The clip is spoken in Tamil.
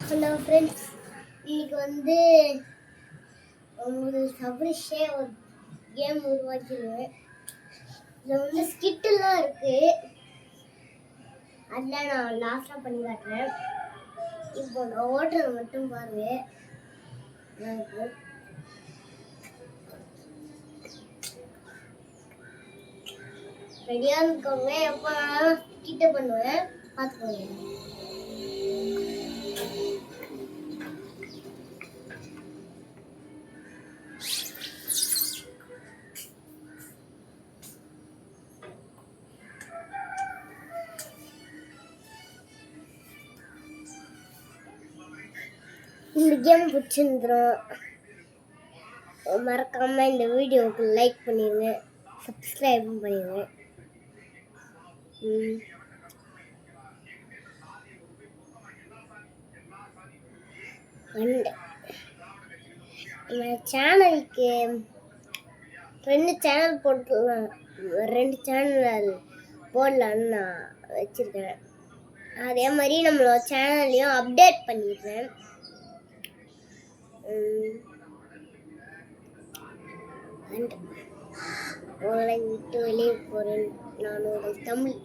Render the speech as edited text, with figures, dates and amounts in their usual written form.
ஹலோ ஃப்ரெண்ட்ஸ், இன்னைக்கு வந்து உங்களுக்கு சப்ரிஷே ஒரு கேம் உருவாக்கிடுவேன். இதில் வந்து ஸ்கிட்டெல்லாம் இருக்கு. அதில் நான் லாஸ்ட்டாக பண்ணி காட்டுறேன். இப்போ நான் ஓட்டுறது மட்டும் பாருங்க. ரெடியாக இருக்கவங்க எப்போ கிட்ட பண்ணுவேன் பார்த்துக்கோங்க. இந்த கேம் பிடிச்சிருந்துடும். மறக்காம இந்த வீடியோவுக்கு லைக் பண்ணிடுங்க, சப்ஸ்கிரைபும் பண்ணிடுங்க. நம்ம சேனலுக்கு 2 சேனல் போட்டுலாம், 2 சேனல் போடலான்னு நான் வச்சுருக்கேன். அதே மாதிரி நம்மளோட சேனல்லையும் அப்டேட் பண்ணிடுறேன். உங்களை விட்டு வெளியே போகிறேன். நான் உங்கள் தமிழ்.